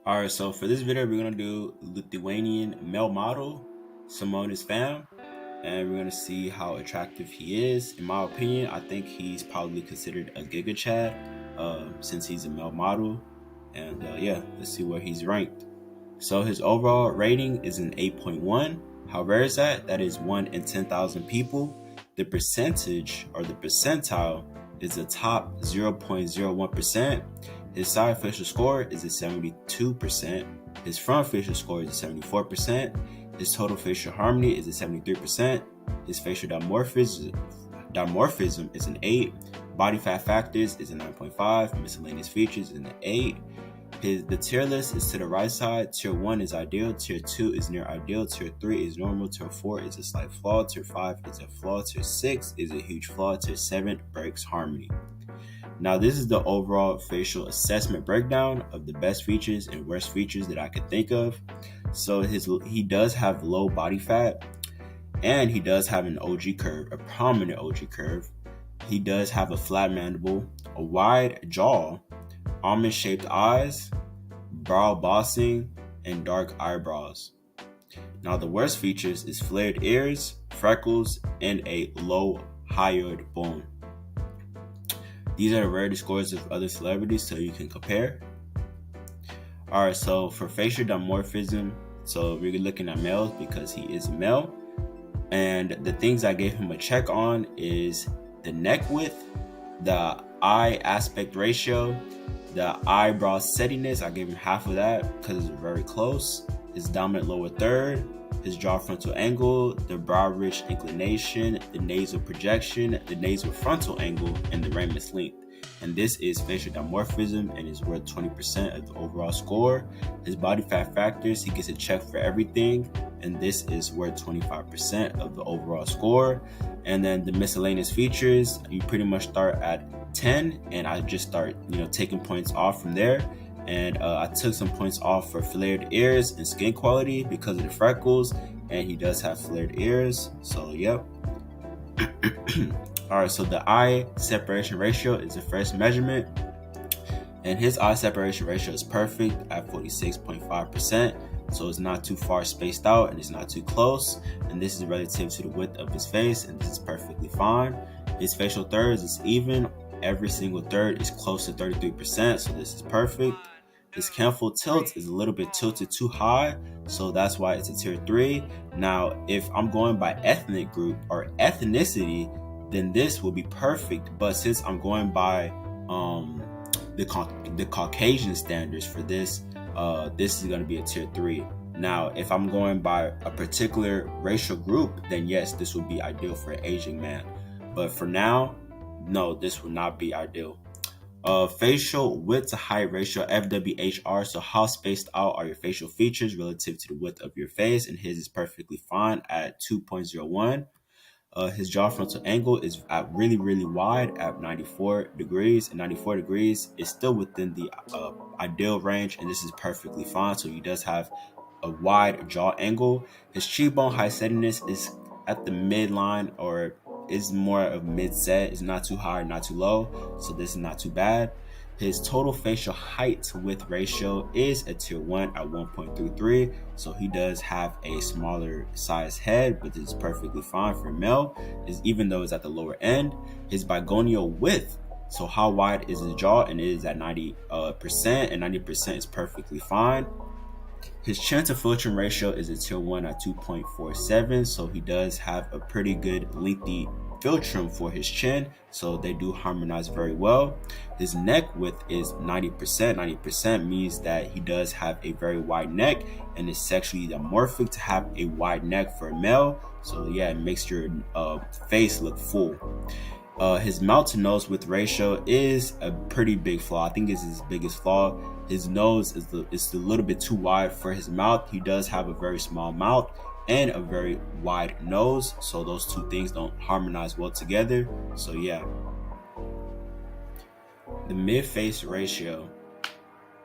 Alright, so for this video, we're gonna do Lithuanian male model, Simonas Pham, and we're gonna see how attractive he is. In my opinion, I think he's probably considered a Giga Chad, since he's a male model. And yeah, let's see where he's ranked. So his overall rating is an 8.1. How rare is that? That is 1 in 10,000 people. The percentage or the percentile is the top 0.01%. His side facial score is a 72%. His front facial score is a 74%. His total facial harmony is a 73%. His facial dimorphism is an 8. Body fat factors is a 9.5. Miscellaneous features is an 8. The tier list is to the right side. Tier 1 is ideal. Tier 2 is near ideal. Tier 3 is normal. Tier 4 is a slight flaw. Tier 5 is a flaw. Tier 6 is a huge flaw. Tier 7 breaks harmony. Now, this is the overall facial assessment breakdown of the best features and worst features that I could think of. So he does have low body fat, and he does have an OG curve, a prominent OG curve. He does have a flat mandible, a wide jaw, almond-shaped eyes, brow bossing, and dark eyebrows. Now, the worst features is flared ears, freckles, and a low hyoid bone. These are the rarity scores of other celebrities, so you can compare. Alright, so for facial dimorphism, so we're looking at males because he is a male. And the things I gave him a check on is the neck width, the eye aspect ratio, the eyebrow settiness. I gave him half of that because it's very close. His dominant lower third, his jaw frontal angle, the brow ridge inclination, the nasal projection, the nasal frontal angle, and the ramus length. And this is facial dimorphism and is worth 20% of the overall score. His body fat factors, he gets a check for everything, and this is worth 25% of the overall score. And then the miscellaneous features, you pretty much start at 10, and I just start taking points off from there. And I took some points off for flared ears and skin quality because of the freckles, and he does have flared ears, so yep. Alright, so the eye separation ratio is the first measurement, and his eye separation ratio is perfect at 46.5%, so it's not too far spaced out and it's not too close, and this is relative to the width of his face, and this is perfectly fine. His facial thirds is even. Every single third is close to 33%, so this is perfect. His canthal tilt is a little bit tilted too high, so that's why it's a tier 3. Now, if I'm going by ethnic group or ethnicity, then this will be perfect. But since I'm going by the Caucasian standards for this, this is going to be a tier 3. Now, if I'm going by a particular racial group, then yes, this would be ideal for an Asian man. But for now, no, this would not be ideal. Facial width to height ratio, FWHR. So how spaced out are your facial features relative to the width of your face? And his is perfectly fine at 2.01. His jaw frontal angle is at really wide at 94 degrees, and 94 degrees is still within the ideal range, and this is perfectly fine. So he does have a wide jaw angle. His cheekbone height settiness is at the midline, or is more of mid-set. It's not too high, not too low, so this is not too bad. His total facial height width ratio is a tier 1 at 1.33, so he does have a smaller size head, but this is perfectly fine for a male, even though it's at the lower end. His bigonial width, so how wide is his jaw, and it is at 90%, and 90% is perfectly fine. His chin to philtrum ratio is a tier 1 at 2.47, so he does have a pretty good lengthy philtrum for his chin, so they do harmonize very well. His neck width is 90%. 90% means that he does have a very wide neck, and is sexually dimorphic to have a wide neck for a male, so yeah, it makes your face look full. His mouth to nose width ratio is a pretty big flaw. I think it's his biggest flaw. His nose is a little bit too wide for his mouth. He does have a very small mouth and a very wide nose, so those two things don't harmonize well together. So yeah. The mid-face ratio.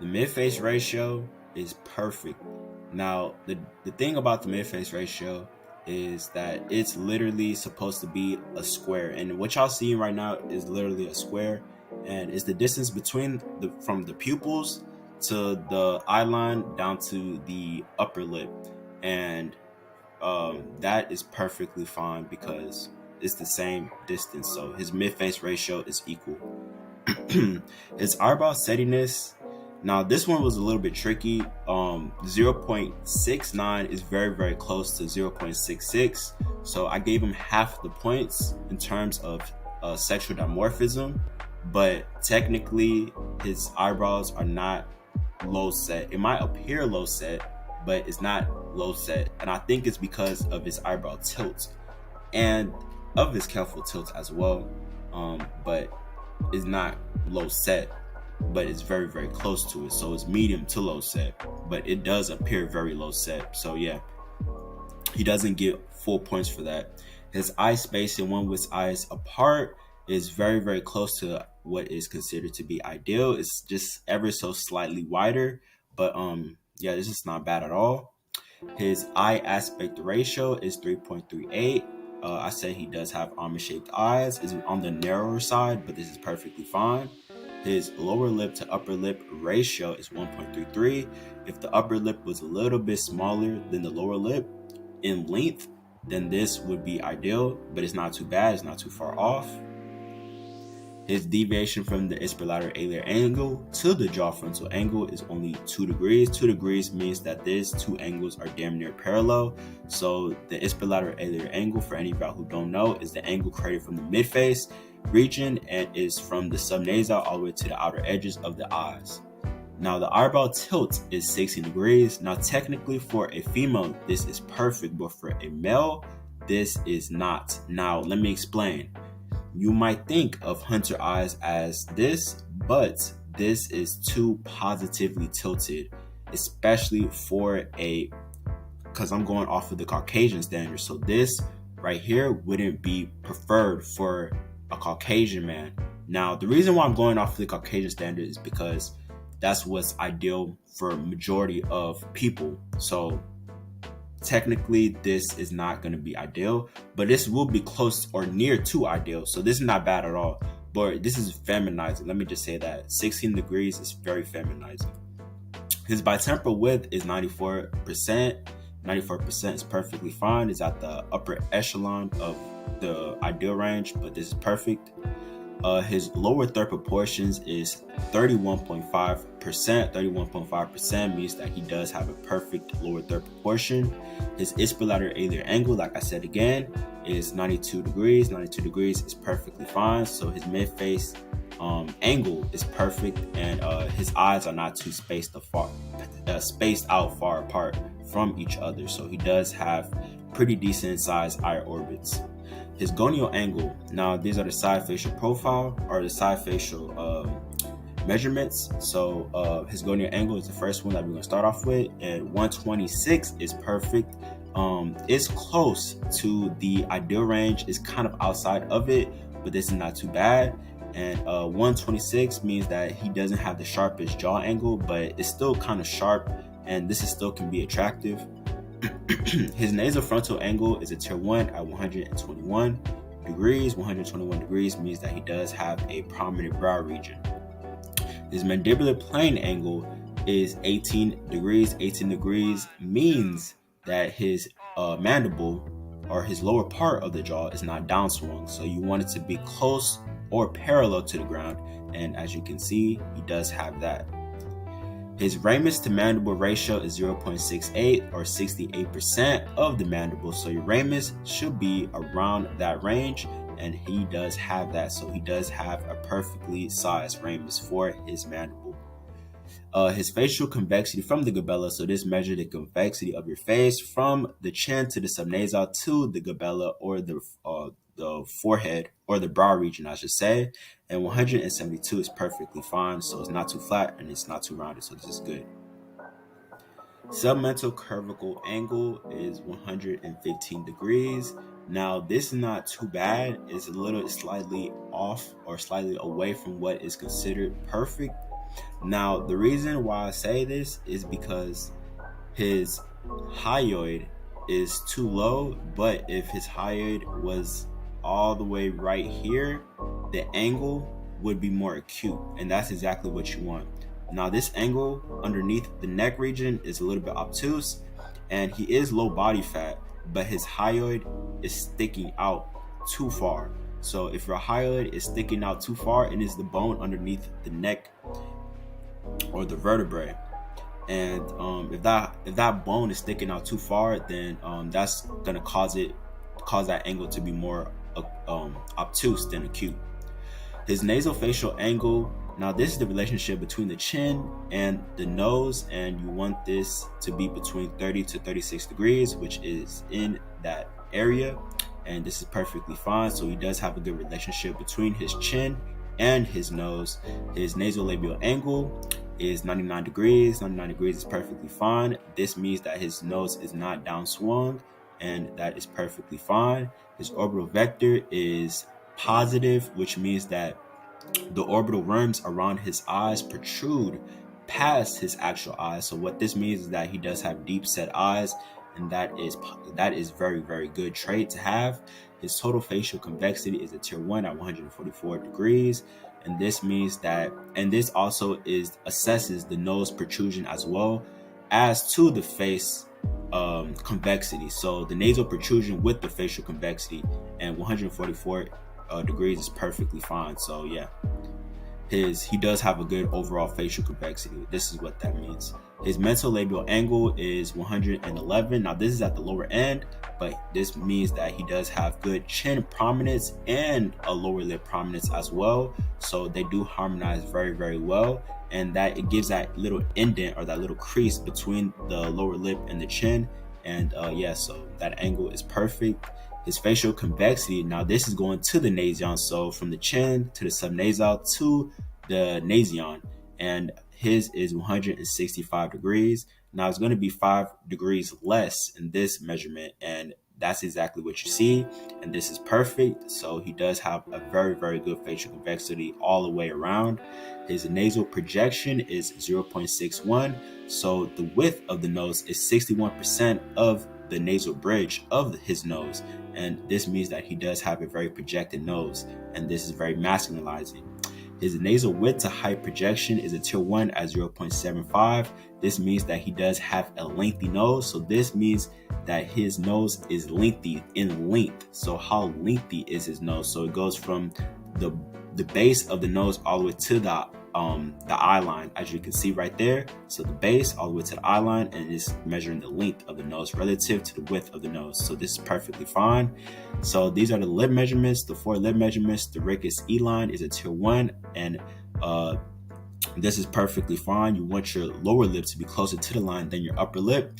The mid-face ratio is perfect. Now, the thing about the mid-face ratio is that it's literally supposed to be a square, and what y'all seeing right now is literally a square, and it's the distance between from the pupils to the eye line down to the upper lip, and that is perfectly fine because it's the same distance. So his mid-face ratio is equal. His eyebrow steadiness. Now this one was a little bit tricky. 0.69 is very, very close to 0.66. So I gave him half the points in terms of sexual dimorphism, but technically his eyebrows are not low set. It might appear low set, but it's not low set. And I think it's because of his eyebrow tilt and of his careful tilt as well. But it's not low set, but it's very, very close to it. So it's medium to low set, but it does appear very low set. So yeah, he doesn't get full points for that. His eye spacing, one with eyes apart, is very, very close to what is considered to be ideal. It's just ever so slightly wider, but yeah, this is not bad at all. His eye aspect ratio is 3.38. I said he does have almond-shaped eyes. Is on the narrower side, but this is perfectly fine. His lower lip to upper lip ratio is 1.33. If the upper lip was a little bit smaller than the lower lip in length, then this would be ideal, but it's not too bad. It's not too far off. His deviation from the ipsilateral aliar angle to the jaw frontal angle is only 2 degrees. 2 degrees means that these two angles are damn near parallel. So the ipsilateral aliar angle, for any of y'all who don't know, is the angle created from the midface region and is from the subnasal all the way to the outer edges of the eyes. Now the eyebrow tilt is 60 degrees. Now technically for a female, this is perfect, but for a male, this is not. Now let me explain. You might think of hunter eyes as this, but this is too positively tilted, especially for because I'm going off of the Caucasian standard. So this right here wouldn't be preferred for a Caucasian man. Now, the reason why I'm going off of the Caucasian standard is because that's what's ideal for majority of people. So technically this is not going to be ideal, but this will be close or near to ideal. So this is not bad at all, but this is feminizing. Let me just say that 16 degrees is very feminizing. His bitemporal width is 94%. 94% is perfectly fine. It's at the upper echelon of the ideal range, but this is perfect. His lower third proportions is 31.5%. 31.5% means that he does have a perfect lower third proportion. His ipsilateral aliar angle, like I said again, is 92 degrees. 92 degrees is perfectly fine. So his mid-face angle is perfect, and his eyes are not too spaced out far apart from each other. So he does have pretty decent sized eye orbits. His gonial angle. Now, these are the side facial profile or the side facial measurements. So his gonial angle is the first one that we're going to start off with, and 126 is perfect. It's close to the ideal range. It's kind of outside of it, but this is not too bad. And 126 means that he doesn't have the sharpest jaw angle, but it's still kind of sharp, and this is still can be attractive. His nasofrontal angle is a tier 1 at 121 degrees. 121 degrees means that he does have a prominent brow region. His mandibular plane angle is 18 degrees. 18 degrees means that his mandible or his lower part of the jaw is not downswung. So you want it to be close or parallel to the ground. And as you can see, he does have that. His ramus to mandible ratio is 0.68 or 68% of the mandible. So your ramus should be around that range, and he does have that. So he does have a perfectly sized ramus for his mandible. His facial convexity from the glabella. So this measures the convexity of your face from the chin to the subnasal to the glabella, or the forehead, or the brow region, I should say. And 172 is perfectly fine. So it's not too flat and it's not too rounded. So this is good. Submental cervical angle is 115 degrees. Now, this is not too bad. It's a little slightly off or slightly away from what is considered perfect. Now, the reason why I say this is because his hyoid is too low, but if his hyoid was all the way right here, the angle would be more acute, and that's exactly what you want. Now this angle underneath the neck region is a little bit obtuse, and he is low body fat, but his hyoid is sticking out too far. So if your hyoid is sticking out too far, it is the bone underneath the neck or the vertebrae. And if that bone is sticking out too far, then that's gonna cause that angle to be more obtuse than acute. His nasophacial angle. Now this is the relationship between the chin and the nose, and you want this to be between 30 to 36 degrees, which is in that area, and this is perfectly fine. So he does have a good relationship between his chin and his nose. His nasolabial angle is 99 degrees. 99 degrees is perfectly fine. This means that his nose is not downswung, and that is perfectly fine. His orbital vector is positive, which means that the orbital rims around his eyes protrude past his actual eyes. So what this means is that he does have deep set eyes, and that is very, very good trait to have. His total facial convexity is a tier 1 at 144 degrees, and this means that, and this also assesses the nose protrusion as well as to the face convexity. So the nasal protrusion with the facial convexity, and 144 degrees is perfectly fine. So yeah, he does have a good overall facial convexity. This is what that means. His mentolabial angle is 111. Now this is at the lower end, but this means that he does have good chin prominence and a lower lip prominence as well. So they do harmonize very, very well, and that it gives that little indent or that little crease between the lower lip and the chin. And so that angle is perfect. His facial convexity, now this is going to the nasion, so from the chin to the subnasal to the nasion, and his is 165 degrees. Now it's going to be 5 degrees less in this measurement, and that's exactly what you see, and this is perfect. So he does have a very, very good facial convexity all the way around. His nasal projection is 0.61, so the width of the nose is 61% of the nasal bridge of his nose, and this means that he does have a very projected nose, and this is very masculinizing. His nasal width to height projection is a tier 1 at 0.75. This means that he does have a lengthy nose, so this means that his nose is lengthy in length. So how lengthy is his nose? So it goes from the base of the nose all the way to the eye line, as you can see right there. So the base all the way to the eye line, and it's measuring the length of the nose relative to the width of the nose. So this is perfectly fine. So these are the lip measurements, the 4 lip measurements. The ricus E line is a tier 1, and this is perfectly fine. You want your lower lip to be closer to the line than your upper lip,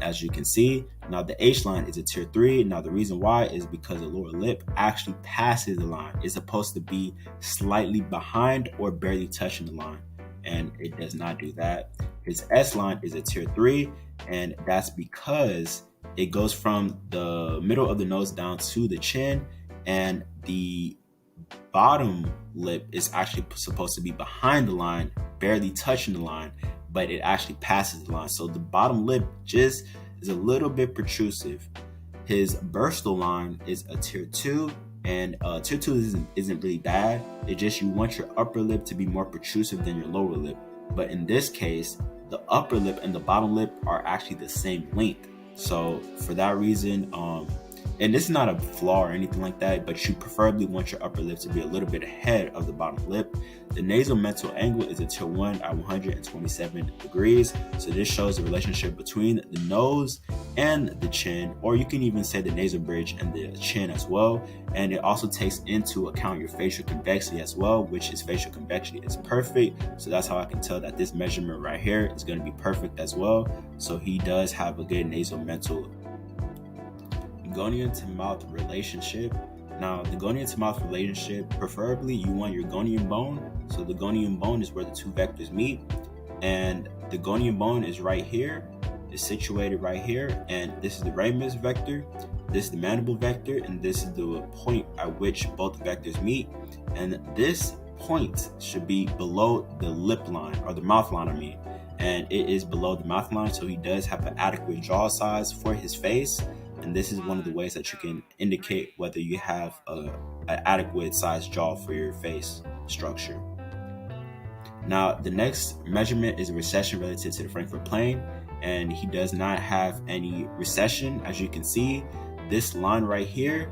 as you can see. Now the H line is a tier 3. Now the reason why is because the lower lip actually passes the line. It's supposed to be slightly behind or barely touching the line, and it does not do that. His S line is a tier 3, and that's because it goes from the middle of the nose down to the chin, and the bottom lip is actually supposed to be behind the line, barely touching the line, but it actually passes the line. So the bottom lip just is a little bit protrusive. His bursal line is a tier 2, and tier 2 isn't really bad. It just, you want your upper lip to be more protrusive than your lower lip. But in this case, the upper lip and the bottom lip are actually the same length. So for that reason, and this is not a flaw or anything like that, but you preferably want your upper lip to be a little bit ahead of the bottom lip. The nasal mental angle is a tier 1 at 127 degrees. So this shows the relationship between the nose and the chin, or you can even say the nasal bridge and the chin as well. And it also takes into account your facial convexity as well, which his facial convexity is perfect. So that's how I can tell that this measurement right here is going to be perfect as well. So he does have a good nasal mental. Gonian to mouth relationship. Now the gonian to mouth relationship, preferably you want your gonian bone. So the gonian bone is where the 2 vectors meet, and the gonian bone is right here, is situated right here, and this is the ramus vector, this is the mandible vector, and this is the point at which both vectors meet, and this point should be below the lip line, or the mouth line, and it is below the mouth line. So he does have an adequate jaw size for his face, and this is one of the ways that you can indicate whether you have an adequate sized jaw for your face structure. Now, the next measurement is a recession relative to the Frankfurt plane, and he does not have any recession. As you can see, this line right here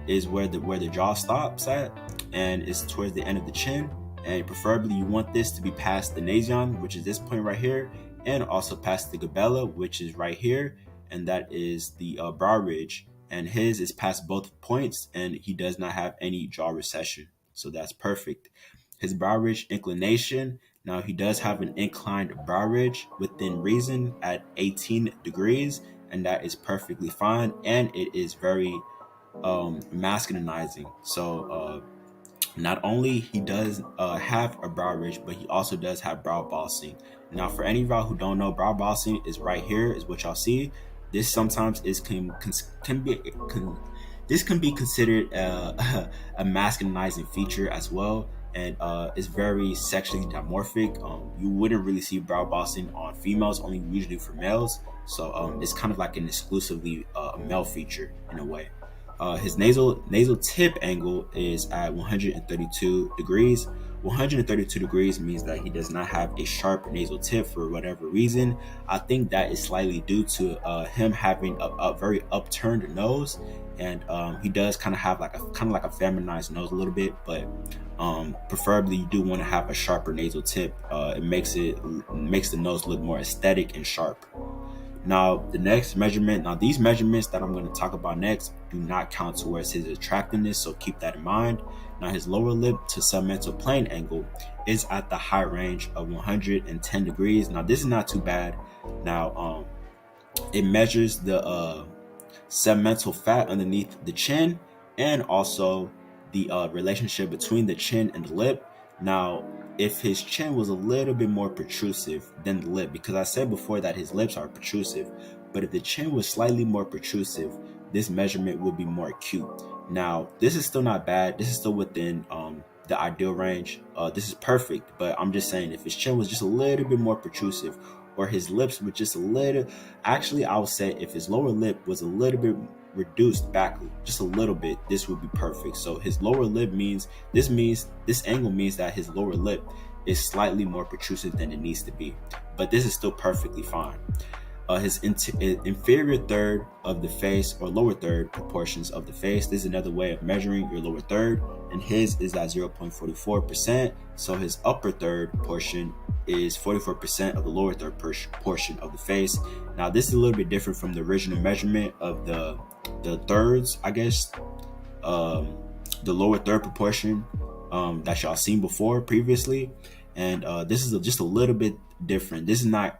is where the jaw stops at, and it's towards the end of the chin. And preferably, you want this to be past the nasion, which is this point right here, and also past the glabella, which is right here, and that is the brow ridge. And his is past both points, and he does not have any jaw recession, so that's perfect. His brow ridge inclination. Now he does have an inclined brow ridge within reason at 18 degrees, and that is perfectly fine. And it is very masculinizing. So not only he does have a brow ridge, but he also does have brow bossing. Now, for any of y'all who don't know, brow bossing is right here, is what y'all see. This sometimes this can be considered a masculinizing feature as well, and it's very sexually dimorphic. You wouldn't really see brow bossing on females, only usually for males. So it's kind of like an exclusively male feature in a way. His nasal tip angle is at 132 degrees. 132 degrees means that he does not have a sharp nasal tip for whatever reason. I think that is slightly due to him having a very upturned nose, and he does kind of have like a feminized nose a little bit, but preferably you do want to have a sharper nasal tip. It makes the nose look more aesthetic and sharp. Now, the next measurement, these measurements that I'm going to talk about next do not count towards his attractiveness, so keep that in mind. Now, his lower lip to submental plane angle is at the high range of 110 degrees. Now, this is not too bad. Now, it measures the submental fat underneath the chin and also the relationship between the chin and the lip. Now, if his chin was a little bit more protrusive than the lip, because I said before that his lips are protrusive, but if the chin was slightly more protrusive, this measurement would be more acute. Now, this is still not bad. This is still within the ideal range. This is perfect, but I'm just saying if his chin was just a little bit more protrusive, or his lips were just a little, actually I would say if his lower lip was a little bit reduced back just a little bit, this would be perfect. So his lower lip this angle means that his lower lip is slightly more protrusive than it needs to be, but this is still perfectly fine. His inferior third of the face, or lower third proportions of the face, this is another way of measuring your lower third, and his is at 0.44%. So his upper third portion is 44% of the lower third portion of the face. Now, this is a little bit different from the original measurement of the thirds, I guess. The lower third proportion that y'all seen before previously, and this is just a little bit different. This is not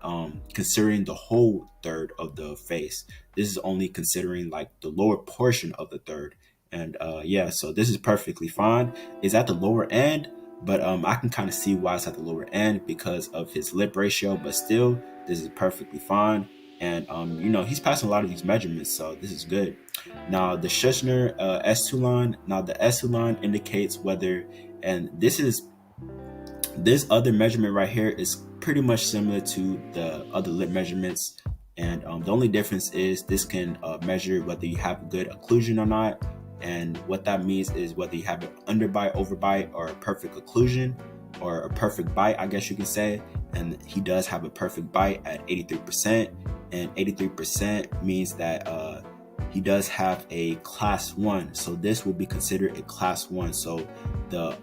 considering the whole third of the face. This is only considering like the lower portion of the third. And yeah, so this is perfectly fine. It's at the lower end, but I can kind of see why it's at the lower end because of his lip ratio, but still this is perfectly fine. And he's passing a lot of these measurements, so this is good. Now, the Schussner S2 line. Now, the S2 line indicates whether, and this other measurement right here is pretty much similar to the other lip measurements, and the only difference is this can measure whether you have good occlusion or not. And what that means is whether you have an underbite, overbite, or a perfect occlusion, or a perfect bite, I guess you can say. And he does have a perfect bite at 83%, and 83% means that he does have a class 1. So this will be considered a class 1. So the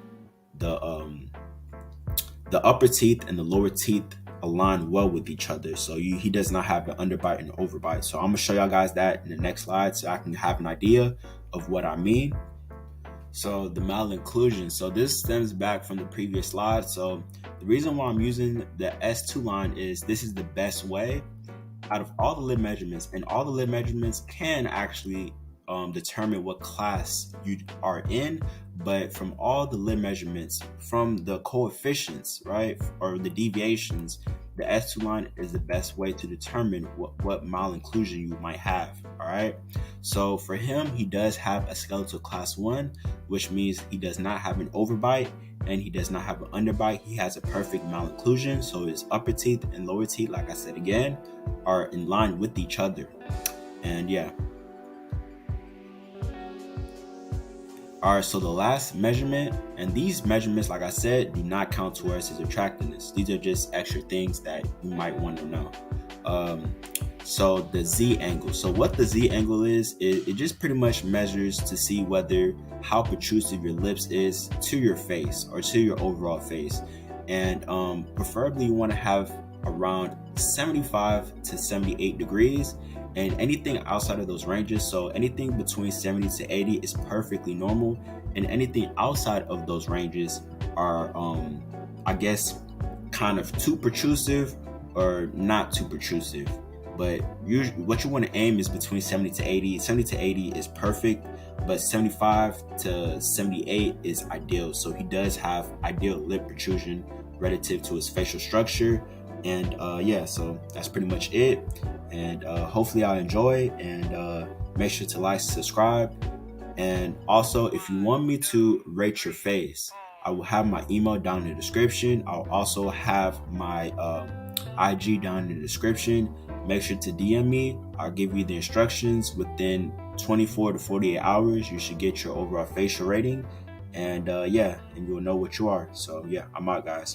upper teeth and the lower teeth align well with each other. So he does not have an underbite and an overbite. So I'm gonna show y'all guys that in the next slide so I can have an idea of what I mean. So the malocclusion. So this stems back from the previous slide. So the reason why I'm using the S2 line is this is the best way out of all the lip measurements, and all the lip measurements can actually determine what class you are in. But from all the lip measurements, from the coefficients, right, or the deviations, the S2 line is the best way to determine what malocclusion you might have. All right. So for him, he does have a skeletal class 1, which means he does not have an overbite and he does not have an underbite. He has a perfect malocclusion. So his upper teeth and lower teeth, like I said again, are in line with each other. And yeah. All right, so the last measurement, and these measurements, like I said, do not count towards his attractiveness. These are just extra things that you might want to know. So the Z angle. So what the Z angle is, it just pretty much measures to see whether how protrusive your lips is to your face or to your overall face. And preferably you want to have around 75 to 78 degrees, and anything outside of those ranges, so anything between 70 to 80 is perfectly normal, and anything outside of those ranges are I guess kind of too protrusive or not too protrusive. But usually what you want to aim is between 70 to 80. 70 to 80 is perfect, but 75 to 78 is ideal. So he does have ideal lip protrusion relative to his facial structure. And yeah, so that's pretty much it. And hopefully I'll enjoy, and make sure to like, subscribe. And also, if you want me to rate your face, I will have my email down in the description. I'll also have my IG down in the description. Make sure to DM me. I'll give you the instructions. Within 24 to 48 hours, you should get your overall facial rating. And yeah, and you'll know what you are. So yeah, I'm out, guys.